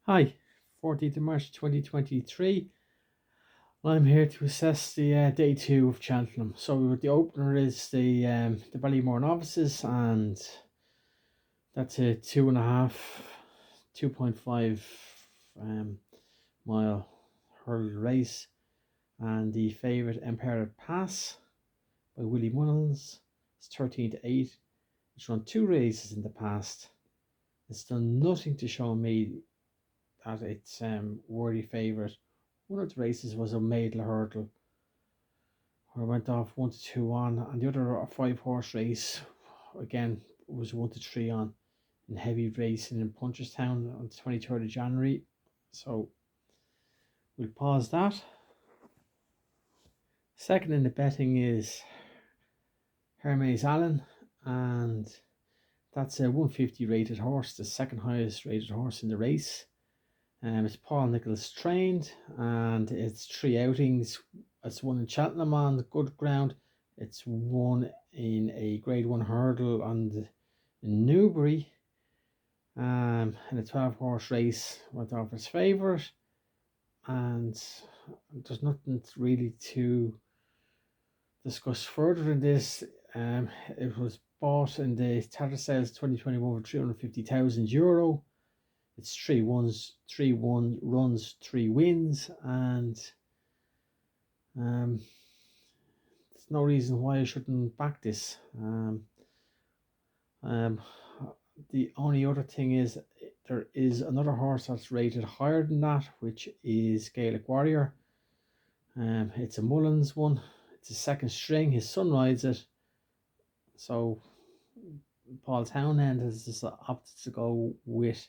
Hi, 14th of March 2023. I'm here to assess the day two of Cheltenham. So the opener is the Ballymore Novices, and that's a 2.5 um, mile hurdle race. And the favourite Empire Pass by Willie Mullins is 13-8. It's run two races in the past. It's done nothing to show me that it's worthy favourite. One of the races was a Maidle hurdle where I went off 1 to 2 on, and the other a 5 horse race again was 1 to 3 on in heavy racing in Punchestown on the 23rd of January. So we'll pause that. Second in the betting is Hermes Allen, and that's a 150 rated horse, the second highest rated horse in the race. It's Paul Nichols trained, and it's 3 outings. It's won in Cheltenham on the good ground. It's won in a Grade 1 hurdle on the in Newbury. In a 12 horse race, went off as favourite, and there's nothing really to discuss further in this. It was bought in the Tata Sales 2021 for €350,000. It's 3 runs, 3 wins, and there's no reason why I shouldn't back this. The only other thing is there is another horse that's rated higher than that, which is Gaelic Warrior. It's a Mullins one. It's a second string. His son rides it. So Paul Townend has opted to go with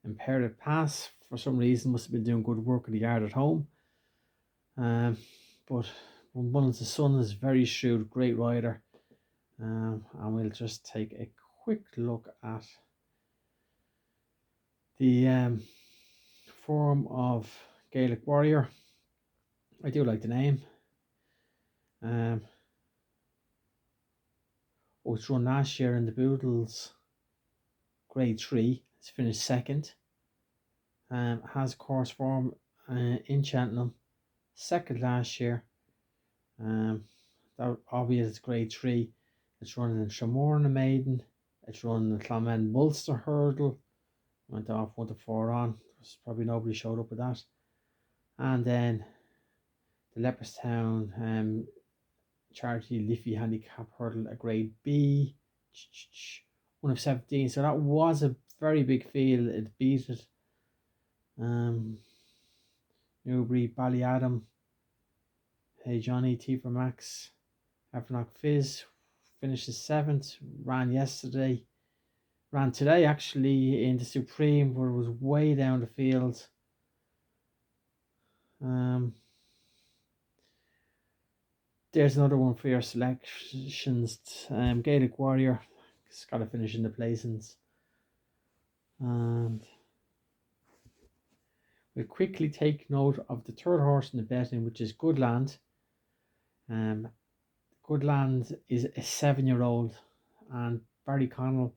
Imperative Pass. For some reason, must have been doing good work in the yard at home. But Mullins' son is very shrewd, great rider. And we'll just take a quick look at the form of Gaelic Warrior. I do like the name. It's run last year in the Boodles Grade 3. It's finished second. Has course form in Cheltenham. Second last year. That obvious it's Grade 3. It's running in Shamor in the maiden. It's running the Clonmel Mulster hurdle. Went off 1 to 4 on. There's probably nobody showed up with that. And then the Leopardstown charity Liffey handicap hurdle, a Grade B, 1 of 17. So that was a very big field. It beat it. Newbury, Ballyadam, Hey Johnny, T for Max, Evernock Fizz finishes 7th. Ran today actually in the Supreme, where it was way down the field. There's another one for your selections. Gaelic Warrior, it's got to finish in the placings. And we'll quickly take note of the third horse in the betting, which is Goodland. Goodland is a 7-year-old, and Barry Connell,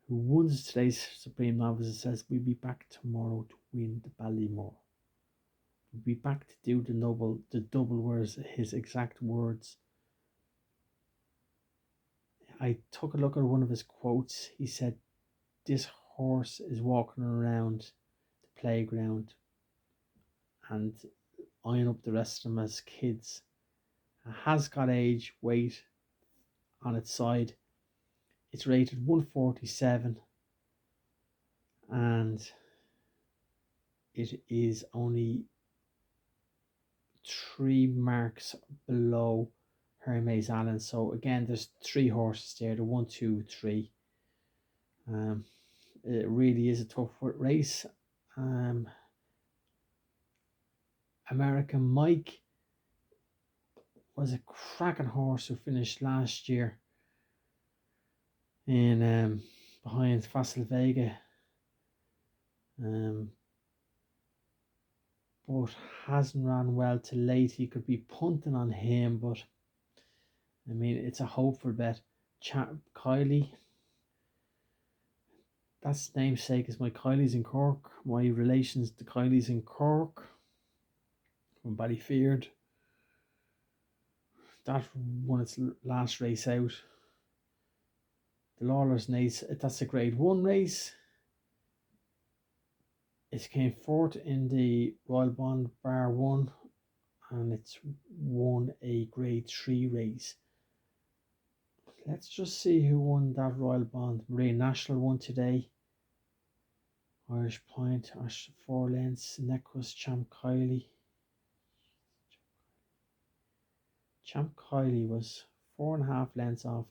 who won today's Supreme Novices, says we'll be back tomorrow to win the Ballymore. We'll be back to do the double, were his exact words. I took a look at one of his quotes. He said, "This horse is walking around the playground and eyeing up the rest of them as kids. It has got age, weight on its side. It's rated 147, and it is only 3 marks below Hermes Allen." So again, there's 3 horses there, the 1, 2, 3. It really is a tough race. American Mike was a cracking horse who finished last year in behind Facile Vega, but hasn't ran well to late. He could be punting on him, but I mean, it's a hopeful bet. Kylie, That's namesake is my Kylie's in Cork. My relations to Kylie's in Cork from Ballyfeard. That won its last race out. The Lawlers Nace, that's a grade 1 race. It came fourth in the Royal Bond Bar 1 and it's won a grade 3 race. Let's just see who won that Royal Bond. Marine National won today. Irish Point, 4 lengths. Nequist, Champ Kylie. Champ Kylie was 4.5 lengths off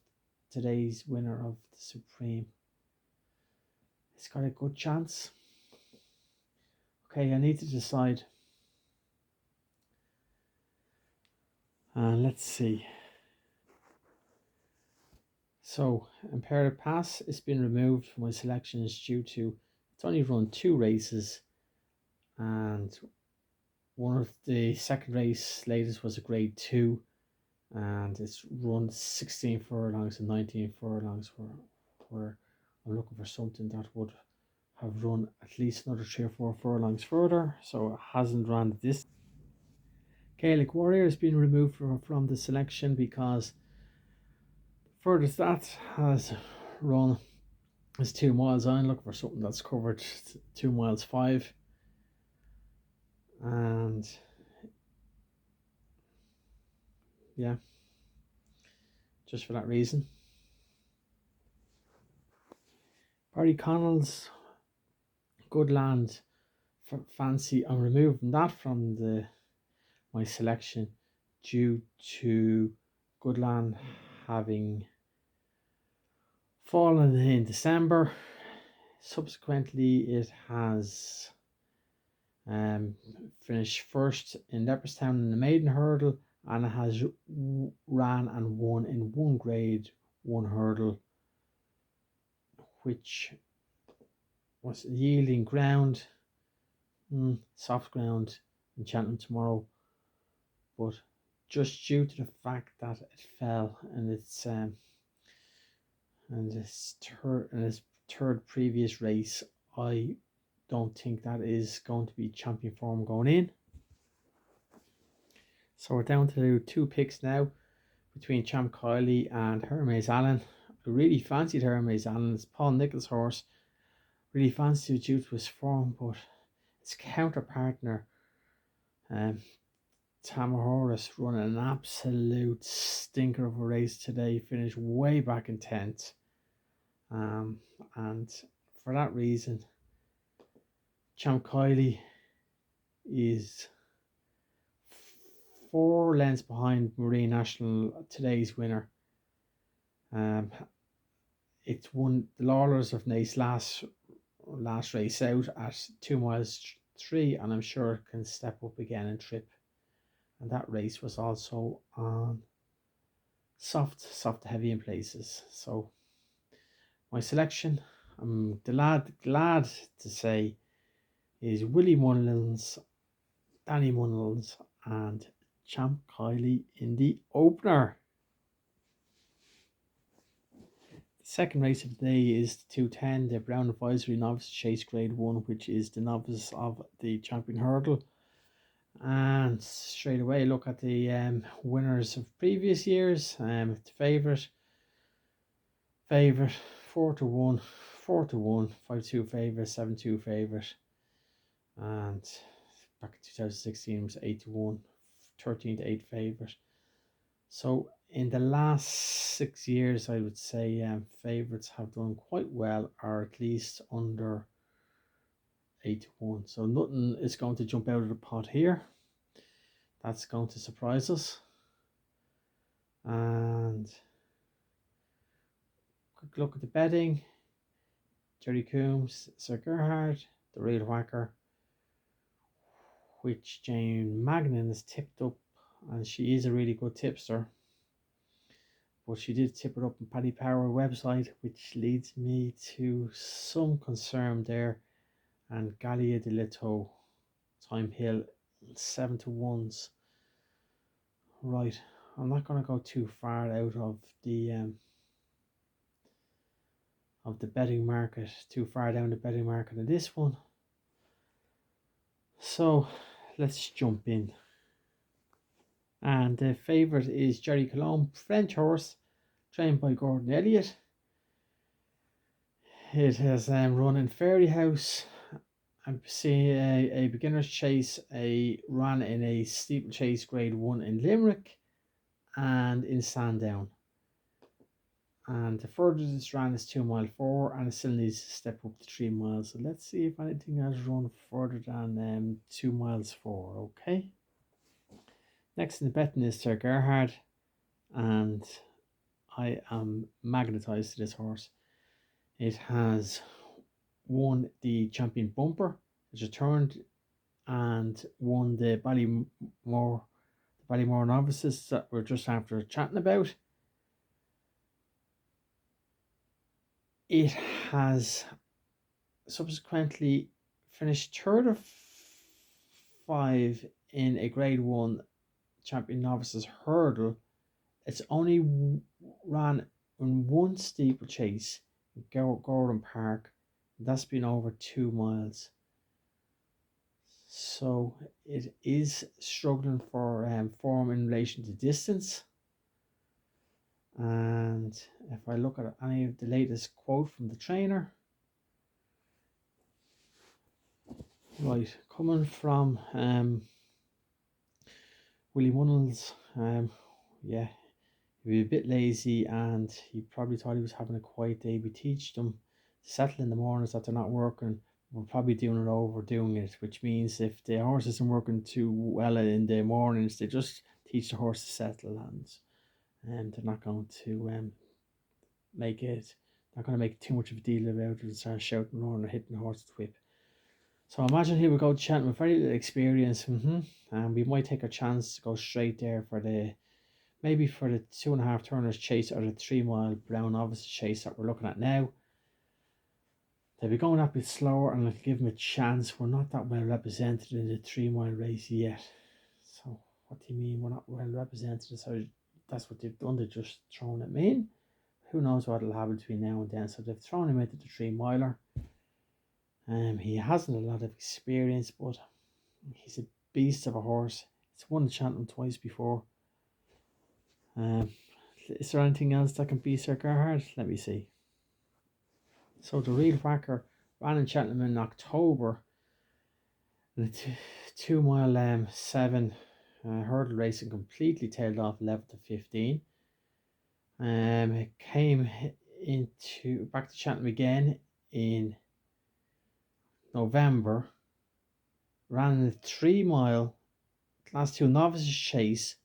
today's winner of the Supreme. It's got a good chance. Okay, I need to decide. And let's see. So, Imperative Pass has been removed from my selections due to it's only run 2 races, and one of the second race latest was a grade 2, and it's run 16 furlongs and 19 furlongs where I'm looking for something that would have run at least another 3 or 4 furlongs further, so it hasn't run this. Gaelic Warrior has been removed from the selection because furthest that has run is 2 miles. I'm looking for something that's covered 2 miles 5, and yeah, just for that reason. Barry Connell's Good Land Fancy, I'm removing that from my selection due to Good Land having fallen in December. Subsequently, it has finished first in Leopardstown in the maiden hurdle, and it has ran and won in one grade 1 hurdle, which was yielding ground, soft ground in Cheltenham tomorrow, but just due to the fact that it fell in its third previous race, I don't think that is going to be champion form going in. So we're down to 2 picks now between Champ Kylie and Hermes Allen. I really fancied Hermes Allen. It's Paul Nicholls' horse. Really fancied it due to his form, but its counterpartner, Tamahoris, running an absolute stinker of a race today. Finished way back in 10th. And for that reason, Champ Kylie is 4 lengths behind Marine National, today's winner. It won the Lawlers of Nace last race out at 2 miles 3, and I'm sure it can step up again and trip. And that race was also on soft heavy in places. So my selection, I'm glad to say, is Willie Mullins, Danny Mullins, and Champ Kylie in the opener. The second race of the day is the 210, the Brown Advisory Novice Chase Grade 1, which is the novice of the Champion Hurdle. And straight away look at the winners of previous years. The favourite 4-1, 4-1, 5-2 favourite, 7-2 favourite, and back in 2016 was 8-1, 13-8 favourite. So in the last 6 years, I would say favourites have done quite well, or at least under 8-1. So nothing is going to jump out of the pot here. That's going to surprise us. And quick look at the betting. Jerry Coombs, Sir Gerhard, the Real Whacker, which Jane Magnan has tipped up, and she is a really good tipster. But she did tip it up on Paddy Power website, which leads me to some concern there. And Gallia de Leto, Time Hill, 7-1s. Right, I'm not going to go too far out of the of the betting market, too far down the betting market in this one. So let's jump in. And the favourite is Jerry Cologne, French horse, trained by Gordon Elliott. It has run in Fairy House. I'm seeing a beginner's chase, ran in a steeplechase grade 1 in Limerick and in Sandown. And the furthest it's ran is 2 mile 4, and it still needs to step up to 3 miles. So let's see if anything has run further than 2 miles 4. Okay. Next in the betting is Sir Gerhard, and I am magnetized to this horse. It has won the Champion Bumper, it's returned and won the Ballymore novices that we're just after chatting about. It has subsequently finished third of 5 in a grade 1 Champion Novices hurdle. It's only ran in one steeplechase in Gordon Park. That's been over 2 miles. So it is struggling for form in relation to distance. And if I look at any of the latest quote from the trainer, right, coming from Willie Munnells, yeah, he'd be a bit lazy and he probably thought he was having a quiet day. We teach them to settle in the mornings that they're not working. We're probably overdoing it, which means if the horse isn't working too well in the mornings, they just teach the horse to settle, and they're not going to make too much of a deal about it and start shouting around or hitting the horse with the whip. So imagine he would go to Cheltenham with very little experience, and we might take a chance to go straight there for the 2.5 turners chase or the 3 mile Brown Novice chase that we're looking at now. They'll be going that bit slower, and I'll give them a chance. We're not that well represented in the 3 mile race yet. So what do you mean we're not well represented? So that's what they've done. They've just thrown him in. Who knows what will happen between now and then. So they've thrown him into the 3 miler. He hasn't a lot of experience, but he's a beast of a horse. It's won the Cheltenham twice before. Is there anything else that can beat Sir Gerhard? Let me see. So the Real Whacker ran in Cheltenham in October. The 2 mile 7 hurdle racing completely tailed off 11 to 15. It came back to Cheltenham again in November. Ran the 3 mile Class 2 novices chase.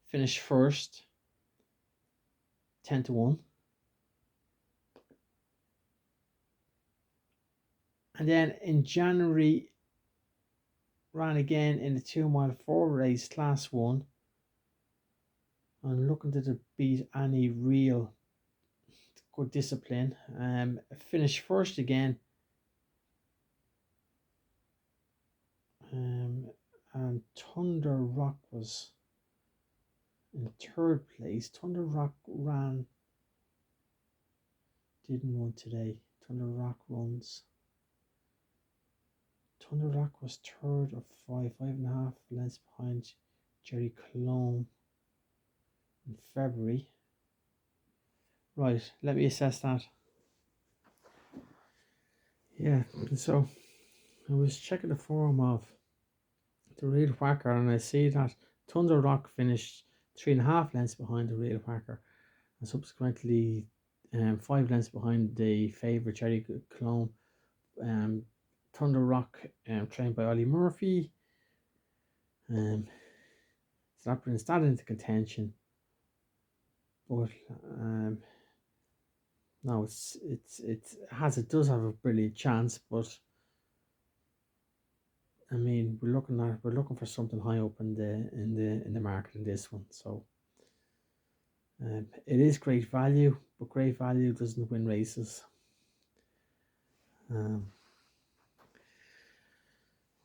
Finished first, 10 to 1. And then in January, ran again in the 2 mile 4 race, Class 1. I'm looking to beat any real good discipline. Finished first again. And Thunder Rock was in 3rd place. Thunder Rock didn't run today. Thunder Rock was 3rd of 5.5 lengths behind Jerry Cologne in February. Right, let me assess that. Yeah, so I was checking the form of the Real Whacker, and I see that Thunder Rock finished 3.5 lengths behind the Real Whacker, and subsequently 5 lengths behind the favourite Jerry Cologne. Thunder Rock, trained by Ollie Murphy. So that brings that into contention. But no, it does have a brilliant chance, but I mean we're looking for something high up in the market in this one. So it is great value, but great value doesn't win races.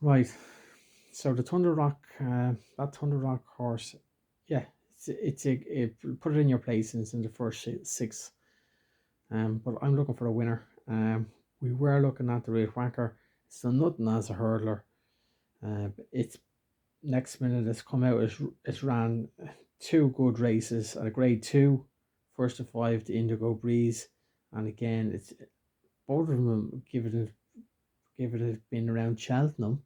Right, so the Thunder Rock, that Thunder Rock horse, yeah, it put it in your placings in the first 6. But I'm looking for a winner. We were looking at the Red Whacker. It's done nothing as a hurdler. It's next minute it's come out. It's ran two good races at a grade two, first to five, the Indigo Breeze, and again it's both of them give it a been around Cheltenham,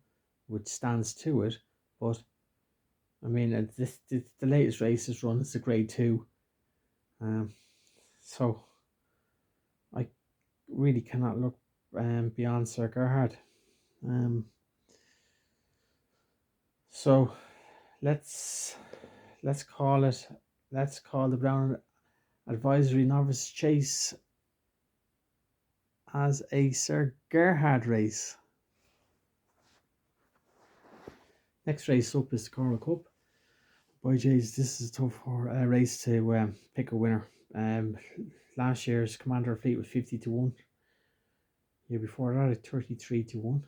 which stands to it. But I mean, the latest race is run as a grade two, so I really cannot look beyond Sir Gerhard. So let's call it. Let's call the Brown Advisory Novice Chase as a Sir Gerhard race. Next race up is the Coral Cup. Boy, Jays, this is a tough race to pick a winner. Last year's Commander Fleet was 50 to 1. Year before that, 33 to 1.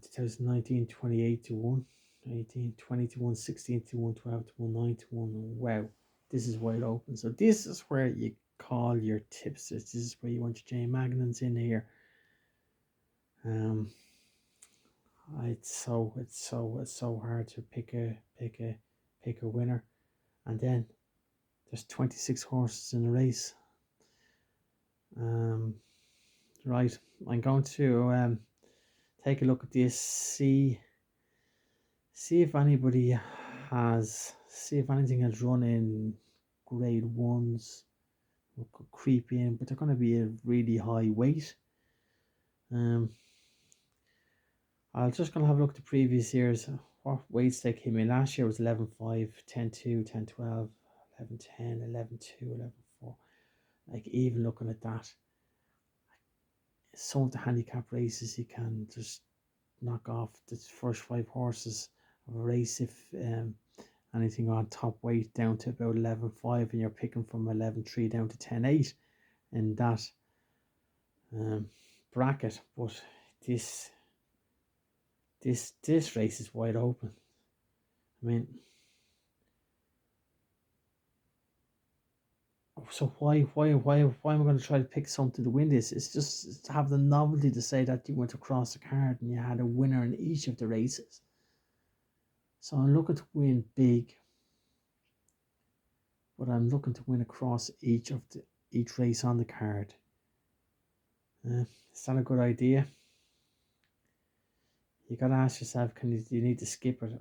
2019, 28 to 1. 18, 20 to 1, 16 to 1, 12 to 1, 9 to 1. Wow, this is wide open. So this is where you call your tipsters. This is where you want your J Magnans in here. It's so hard to pick a winner, and then there's 26 horses in the race. Right, I'm going to take a look at this, see if anything has run in grade ones could creep in, but they're going to be a really high weight. I'm just going to have a look at the previous years. What weights they came in. Last year was 11.5, 10.2, 10.12, 11.10, 11.2, 11.4. Like, even looking at that, some of the handicap races you can just knock off the first five horses of a race if anything on top weight down to about 11.5, and you're picking from 11.3 down to 10.8 in that bracket. But this race is wide open. I mean, so why am I going to try to pick something to win this? It's just to have the novelty to say that you went across the card and you had a winner in each of the races. So I'm looking to win big, but I'm looking to win across each race on the card. Is that a good idea? You got to ask yourself, do you need to skip it?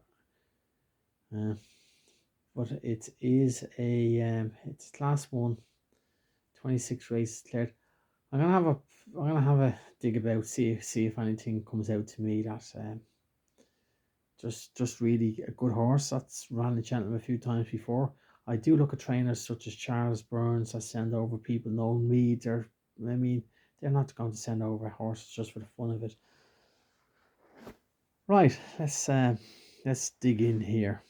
But it is it's class 1, 26 races declared. I'm gonna have a dig about, see if anything comes out to me that just really a good horse that's ran the Cheltenham a few times before. I do look at trainers such as Charles Burns that send over people knowing me. They're not going to send over horses just for the fun of it. Right, let's dig in here.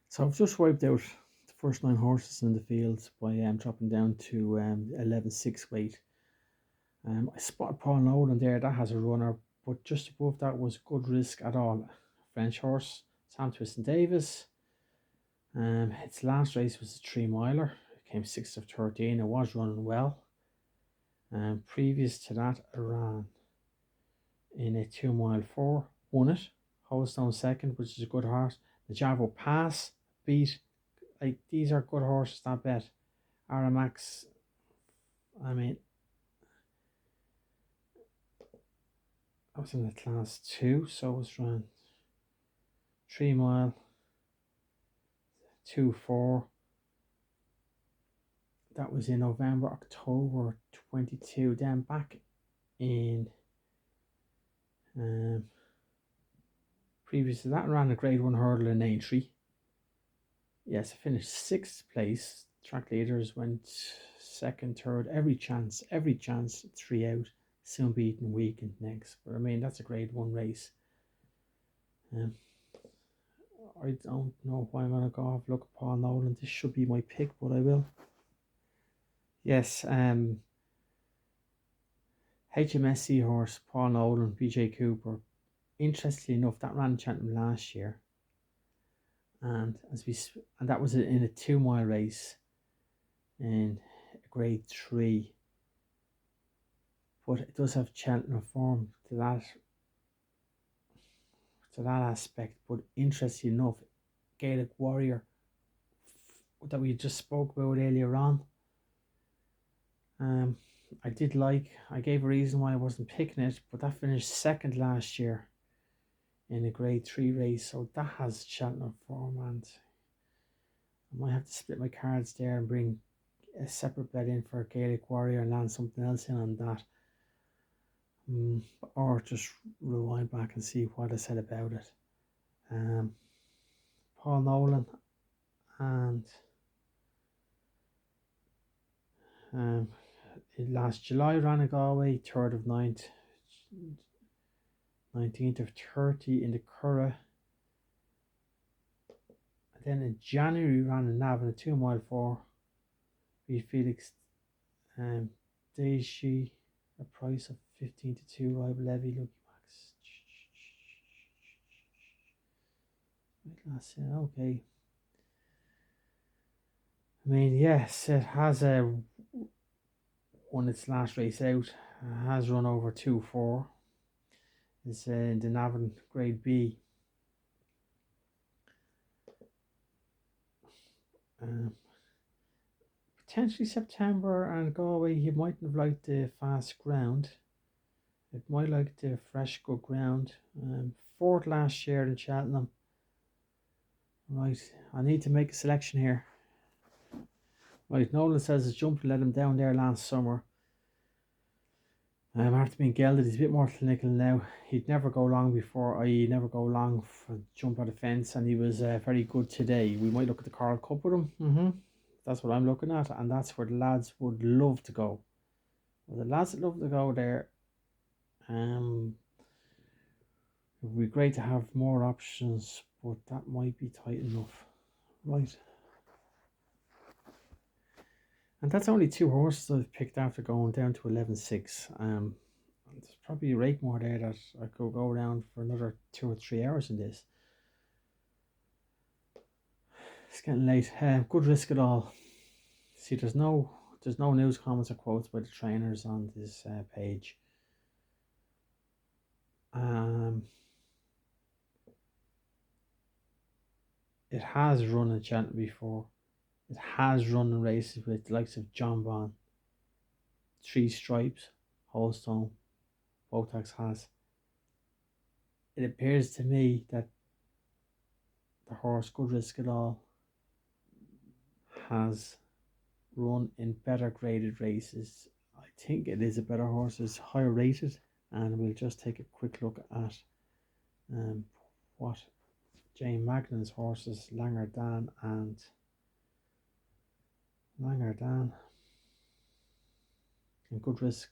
So I've just wiped out the first 9 horses in the field by dropping down to 11.6 weight. I spotted Paul Nolan there, that has a runner, but just above that was Good Risk at All, French horse, Sam Twiston Davis. Its last race was a 3 miler, it came 6th of 13, it was running well. Previous to that, I ran in a 2 mile 4, won it. Holstone second, which is a good horse. The Javo Pass beat, like, these are good horses that bet. Aramax, I mean, I was in the class 2, so it was ran 3 mile 2-4. That was in October 22. Then back in previous to that, ran a grade 1 hurdle in Aintree. Yes, I finished 6th place. Track leaders went 2nd, 3rd, every chance, 3 out. Soon beaten, weekend next. But I mean, that's a grade 1 race. I don't know why I'm going to go off look at Paul Nolan. This should be my pick, but I will. Yes, HMSC horse, Paul Nolan, BJ Cooper. Interestingly enough, that ran Cheltenham last year, and that was in a 2 mile race. in grade 3, but it does have Cheltenham form to that aspect. But interesting enough, Gaelic Warrior that we just spoke about earlier on, I gave a reason why I wasn't picking it, but that finished second last year in a grade 3 race, so that has Cheltenham form, and I might have to split my cards there and bring a separate bet in for Gaelic Warrior and land something else in on that. Or just rewind back and see what I said about it. Paul Nolan and last July ran a Galway, 3rd of 9th, 19th of 30 in the Curragh. And then in January ran a Navan, a 2 mile 4. Beat Felix Deji, a price of 15 to 2. Rival Levy, Lucky Max. Okay. I mean, yes, it has won its last race out. Has run over 2-4. It's in the Navan Grade B. Potentially September and Galway, you mightn't have liked the fast ground. It might like the fresh good ground. 4th last year in Cheltenham. Right, I need to make a selection here. Right, Nolan says his jumper let him down there last summer. After being gelded, he's a bit more clinical now. He'd never go long before, i.e. never go long for jump out of fence, and he was very good today. We might look at the Coral Cup with him. That's what I'm looking at, and that's where the lads would love to go. Well, the lads that love to go there, it would be great to have more options, but that might be tight enough. Right. And that's only 2 horses I've picked after going down to 11.6. There's probably a rake more there that I could go around for another 2 or 3 hours in this. It's getting late. Good risk at all. See, there's no news, comments or quotes by the trainers on this page. It has run in Cheltenham before. It has run in races with the likes of John Bond, 3 Stripes, Holstone, Botox has. It appears to me that the horse Good Risk at all has run in better graded races. I think it is a better horse, it's higher rated, and we'll just take a quick look at what Jane Magnan's horses, Langer Dan and Good Risk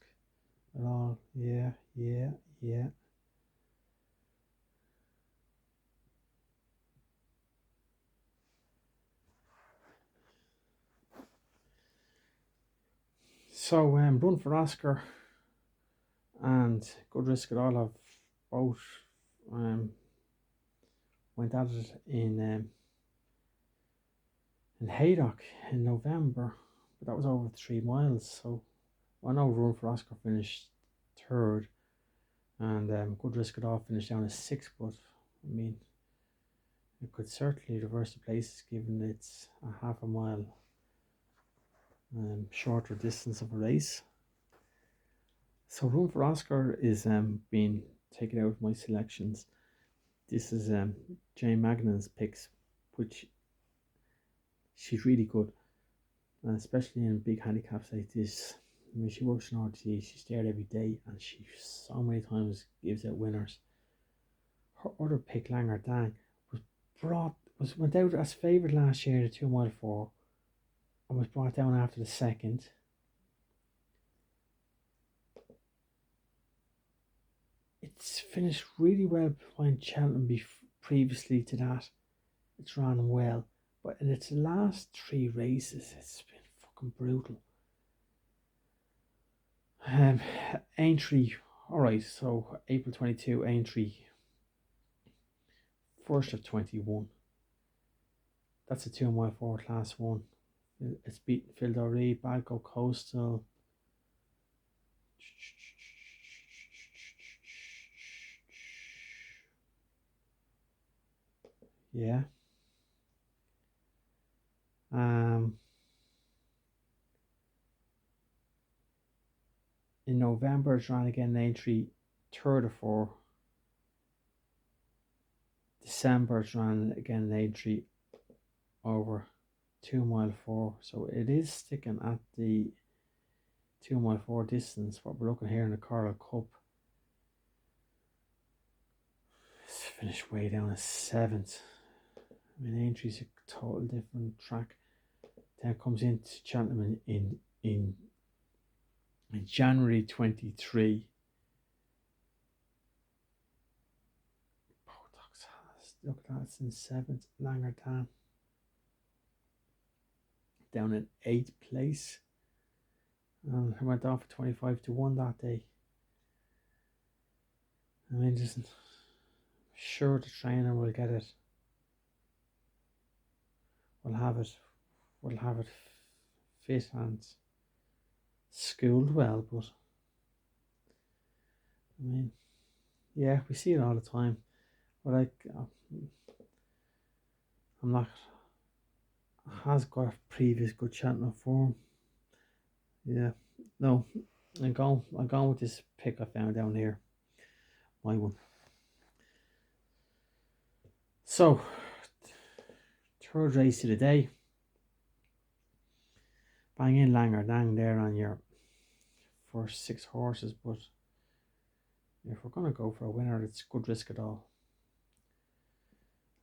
at all. Yeah. So Run for Oscar and Good Risk at all have both went at it in Haydock in November, but that was over 3 miles. So I know Run for Oscar finished 3rd, and Good Risk at all finished down as 6th. But I mean, it could certainly reverse the places given it's a half a mile shorter distance of a race. So Run for Oscar is being taken out of my selections. This is Jane Magnan's picks, which she's really good, and especially in big handicaps like this. I mean, she works in RT, she's there every day, and she so many times gives out winners. Her other pick, Langer Dan, went out as favourite last year in the 2 mile 4, and was brought down after the second. It's finished really well behind Cheltenham previously to that. It's run well, but in its last 3 races, it's been fucking brutal. Aintree, alright, so April 22, Aintree, 1st of 21. That's a 2 mile 4 class 1. It's beaten Phil Balco Coastal. Yeah. In November, it's ran again in entry, third of four. December, it's ran again in entry over 2 mile 4. So it is sticking at the 2 mile 4 distance. What we're looking here in the Coral Cup. It's finished way down at 7th. I mean, Aintrie's a total different track. Then it comes into Cheltenham in January 23. Look at that, it's in 7th. Langertan down in 8th place. And I went off for 25-1 that day. I mean, just sure the trainer will get it. We'll have it fit and schooled well, but I mean, yeah, we see it all the time. But I'm not. Has got previous good Cheltenham form. Yeah, no, I'm going with this pick I found down here. My one. So, third race of the day. Bang in Langer Dang there on your first 6 horses, but if we're going to go for a winner, it's good risk at all.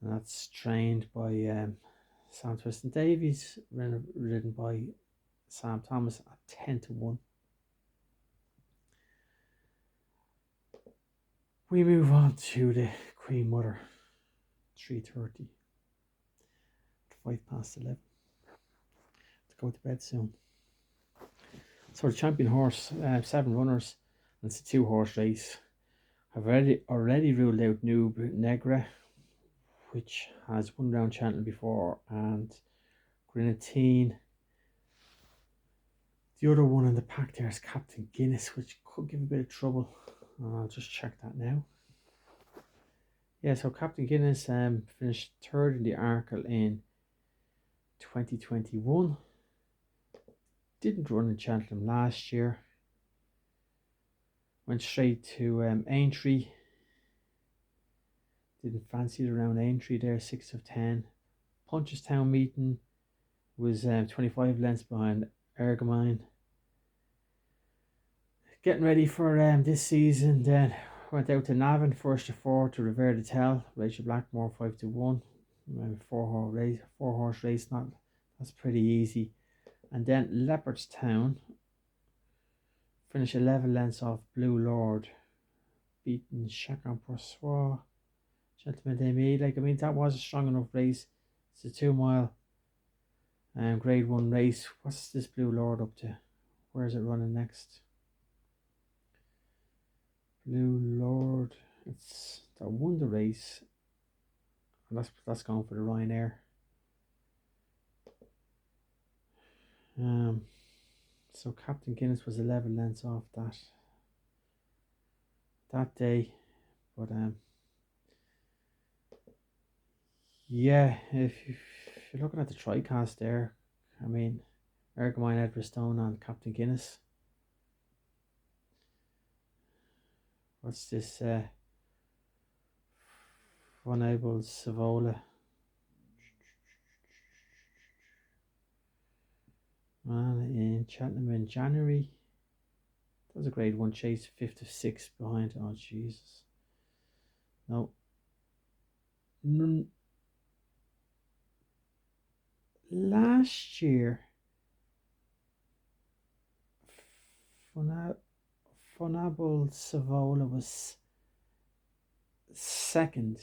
And that's trained by Sam Twiston Davies, ridden by Sam Thomas at 10-1. We move on to the Queen Mother, 3:30, 11:05. To go to bed soon. So the champion horse, 7 runners, and it's a 2-horse race. I've already ruled out Noob Negra, which has won round Cheltenham before, and Grenadine. The other one in the pack there is Captain Guinness, which could give a bit of trouble. I'll just check that now. Yeah, so Captain Guinness finished 3rd in the Arkle in 2021. Didn't run in Cheltenham last year. Went straight to Aintree. Didn't fancy it around Aintree there, 6 of 10. Punchestown meeting was 25 lengths behind Ergomine. Getting ready for this season, then went out to Navan, 1st of 4 to Revere de Tel. Rachel Blackmore, 5-1. 4-horse race, that's pretty easy. And then Leopardstown finished 11 lengths off Blue Lord, beating Chacun Poursoir, Gentleman Demi. Like, I mean, that was a strong enough race. It's a 2 mile grade 1 race. What's this Blue Lord up to? Where is it running next? Blue Lord, it's that won the race, and that's going for the Ryanair. So Captain Guinness was 11 lengths off that day, but yeah, if you're looking at the tricast there, I mean, Ergomine, Edward Stone, and Captain Guinness. What's this? Vulnerable Savola. Man, in Cheltenham in January. That was a grade 1 chase, 5th of 6 behind. Oh, Jesus. No. Last year, Vulnerable Savola was 2nd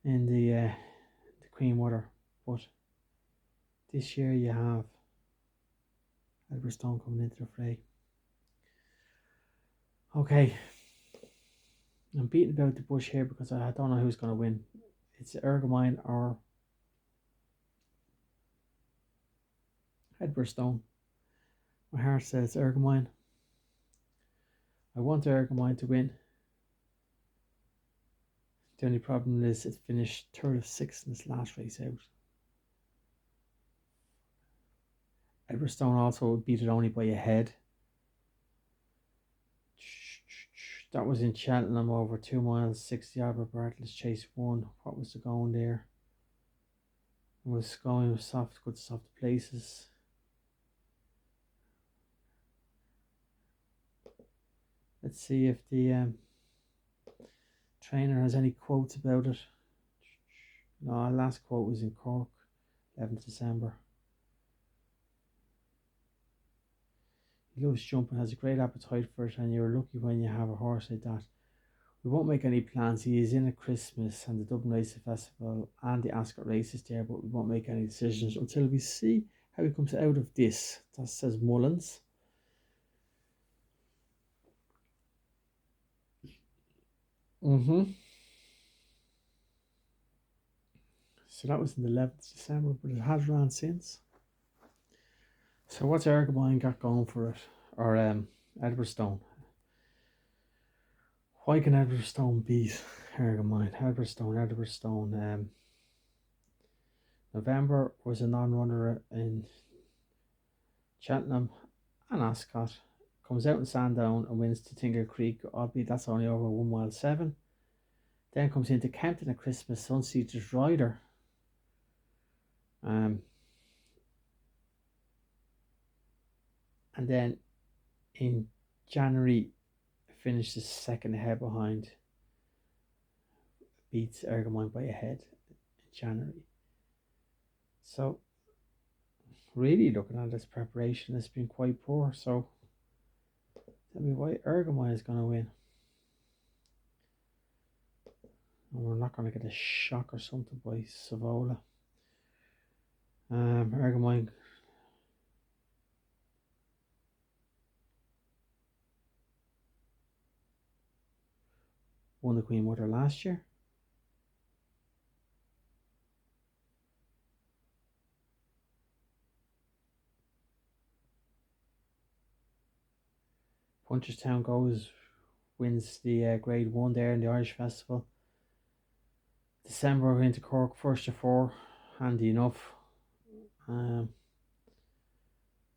in the Queen Mother, but this year you have Edward Stone coming into the fray. Okay, I'm beating about the bush here because I don't know who's going to win. It's Ergomine or Edwardstone. My heart says Ergomine. I want Ergomine to win. The only problem is it finished third of six in its last race out. Edwardstone also beat it only by a head. That was in Cheltenham over 2 miles, 60 Albert Bartlett's Chase 1. What was the going there? It was going with soft, good soft places. Let's see if the trainer has any quotes about it. No, our last quote was in Cork, 11th December. He loves jumping, has a great appetite for it, and you're lucky when you have a horse like that. We won't make any plans. He is in at Christmas and the Dublin Racing Festival and the Ascot races there, but we won't make any decisions until we see how he comes out of this. That says Mullins. So that was in the 11th December, but it has ran since. So what's Ergomine got going for it? Or Edwardstone? Why can Edwardstone beat Ergomine? Edwardstone. November was a non-runner in Cheltenham and Ascot. Comes out in Sandown and wins to Tingle Creek, albeit that's only over 1 mile 7. Then comes into Kempton at Christmas, unseated rider. And then in January finishes second ahead behind, beats Ergomine by a head in January. So really looking at this preparation, it's been quite poor. So tell me why Ergomine is going to win. And we're not going to get a shock or something by Savola. Ergomine won the Queen Mother last year. Punchestown wins the Grade 1 there in the Irish Festival. December into Cork, first to 4, handy enough. And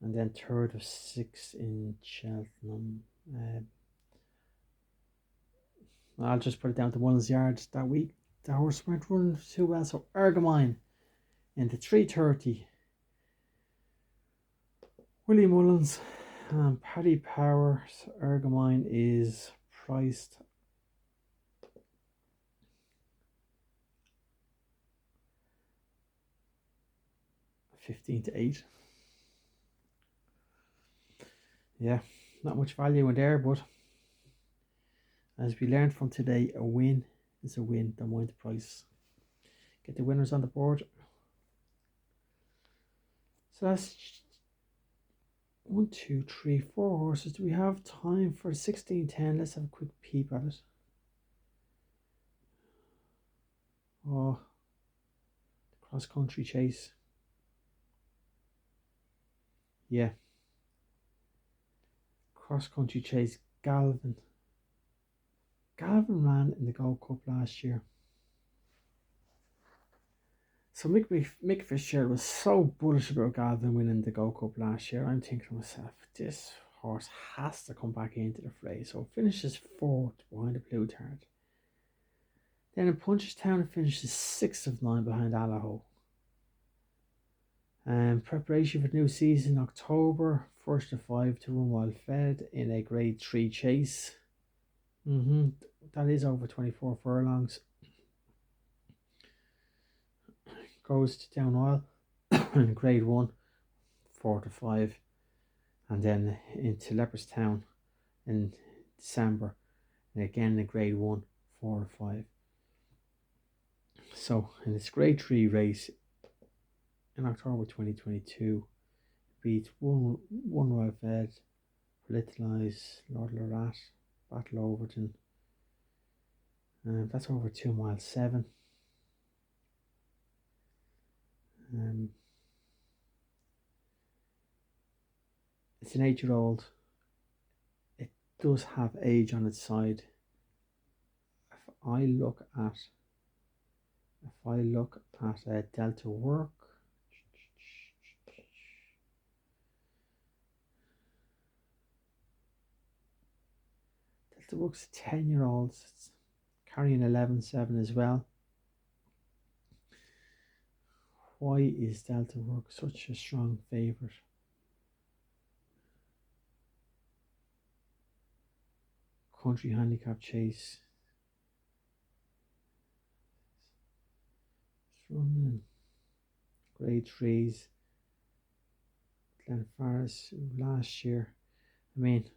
then third of 6 in Cheltenham. I'll just put it down to Mullins Yard that week. The horse weren't running too well, so Ergomine into 3:30. Willie Mullins and Paddy Power. So Ergomine is priced $15-8. Yeah, not much value in there, but as we learned from today, a win is a win. Don't mind the price. Get the winners on the board. So that's 1, 2, 3, 4 horses. Do we have time for 16-10? Let's have a quick peep at it. Oh, the cross country chase. Yeah. Cross country chase, Galvin. Galvin ran in the Gold Cup last year. So Mick Fitzgerald was so bullish about Galvin winning the Gold Cup last year. I'm thinking to myself, this horse has to come back into the fray. So it finishes 4th behind the Blue Tart. Then in Punchestown, it finishes 6th of 9 behind Allaho. Preparation for the new season, October, 1st of 5 to run while fed in a Grade 3 chase. That is over 24 furlongs. Goes to Downwell in Grade 1, 4 to 5. And then into Leopardstown in December. And again in Grade 1, 4 to 5. So in this Grade 3 race in October 2022, beats one Royal Fed, Politicise, Lord Lorat, Battle Overton. That's over 2 miles 7. It's an 8-year-old. It does have age on its side. If I look at Delta Work, Delta Work's a 10-year-old. It's carrying 11.7 as well. Why is Delta Work such a strong favourite? Country Handicap Chase. It's running grade 3s. Glenfarris last year. I mean, I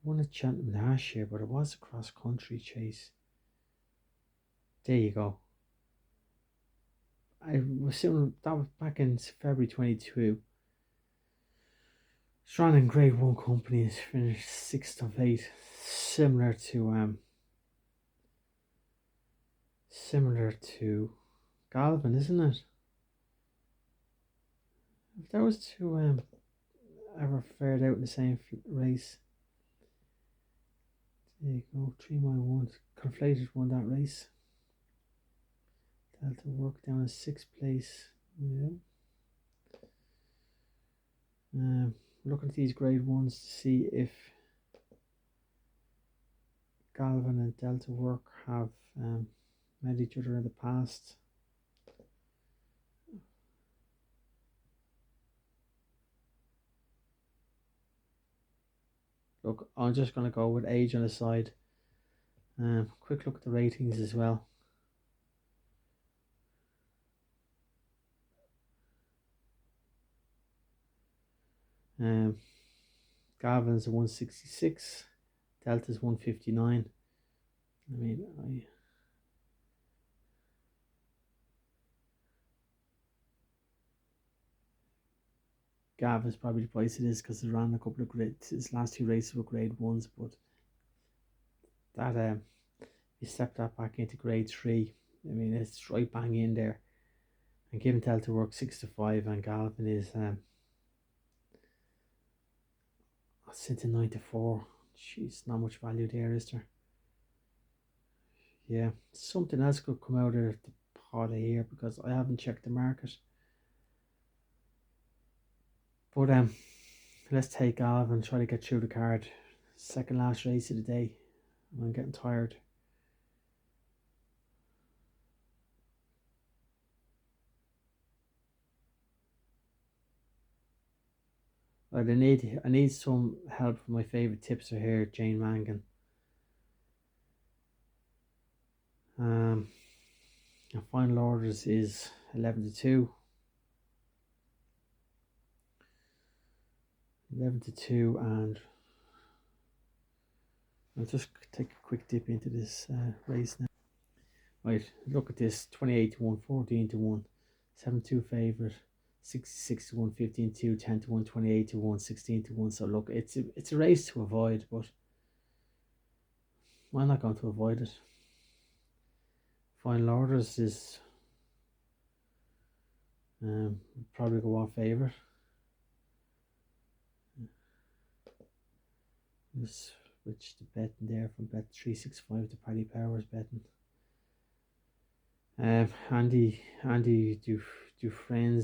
won at Cheltenham last year, but it was a cross country chase. There you go. I was sitting, that was back in February 22. Strong in Grade 1 companies finished 6th of 8. Similar to Galvin, isn't it? If those two ever fared out in the same race. There you go, 3 mile 1. Conflated won that race. Delta Work down in 6th place. Yeah. Looking at these grade 1s to see if Galvin and Delta Work have met each other in the past. Look, I'm just going to go with age on the side. Quick look at the ratings as well. Galvin's a 166, Delta's 159. I mean, Gavin's probably the price it is because he ran a couple of his last 2 races were grade 1s, but that you step that back into grade 3. I mean, it's right bang in there. And given Delta Work 6-5 and Galvin is since 9-4. Jeez, not much value there, is there? Yeah, something else could come out of the pot here because I haven't checked the market. But let's take Galvin and try to get through the card. Second last race of the day. I'm getting tired. Right, I need some help from my favourite tipster here, Jane Mangan. Final orders is 11-2. 11-2, and I'll just take a quick dip into this race now. Right, look at this: 28-1, 14-1, 7-2 favourite, 66-1, 15-2, 10-1, 28-1, 16-1. So look, it's a race to avoid, but I'm not going to avoid it. Final orders is probably go off favourite. Just switch the betting there from bet 365 to Paddy Powers betting. Andy Dufresne,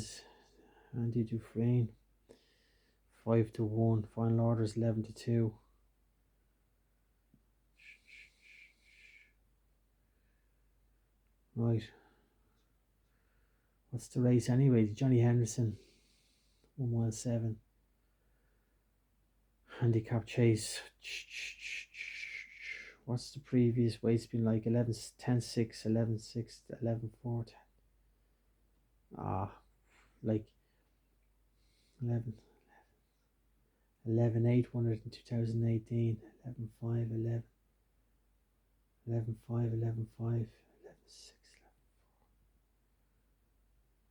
5-1. Final orders 11-2. Right. What's the race anyway? Johnny Henderson, 1 mile 7. Handicap chase. What's the previous weights been like? 11, 10-6, 11-6, 11-4. Like 11-8 won it in 2018. 11-5, 11, 11-5, 11-5, 11-6, 11-4.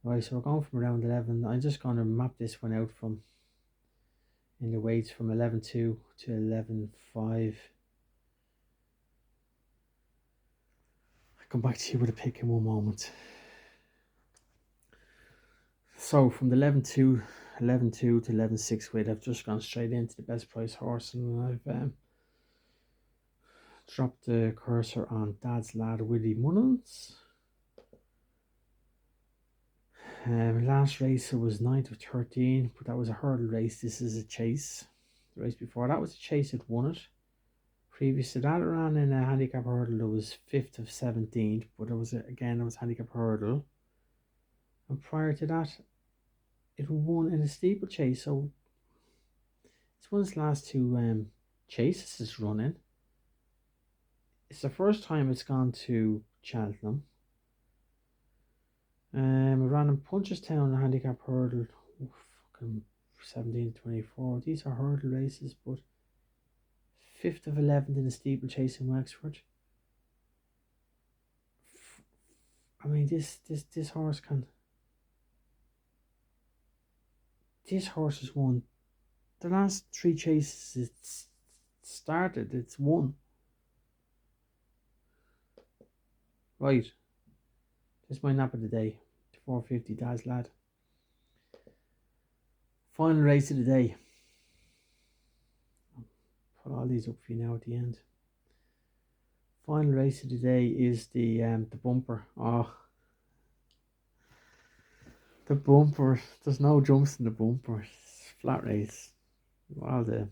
Right, so we're going from around 11. I'm just going to map this one out from in the weights from 11-2 to 11-5. I'll come back to you with a pick in one moment. So from the 11-2 11.2 to 11.6 weight. I've just gone straight into the best price horse, and I've dropped the cursor on Dad's Lad Willie Mullins. Last race it was 9th of 13, but that was a hurdle race. This is a chase. The race before that was a chase, it won it. Previous to that, it ran in a handicap hurdle. It was 5th of 17th, but it was handicap hurdle. And prior to that, it won in a steeplechase. So it's won its last two chases it's running. It's the first time it's gone to Cheltenham. It ran in Punchestown, a handicap hurdle. Fucking 17 to 24. These are hurdle races, but 5th of 11th in a steeplechase in Wexford. I mean, this horse can. This horse has won the last three chases it's started. It's won. Right. This might not be the day. 450 Dad's Lad. Final race of the day. I'll put all these up for you now at the end. Final race of the day is the bumper. Oh, the bumper. There's no jumps in the bumper. It's flat race. All the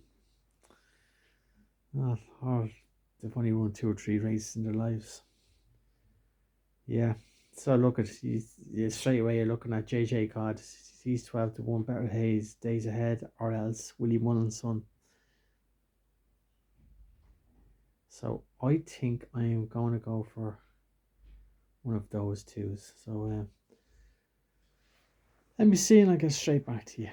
they've only run 2 or 3 races in their lives. Yeah. So look at you straight away. You're looking at JJ Codd. He's 12 to 1. Better Hayes, Days Ahead, or else Willie Mullins' son. So I think I am going to go for one of those two. So let me see, and I'll get straight back to you.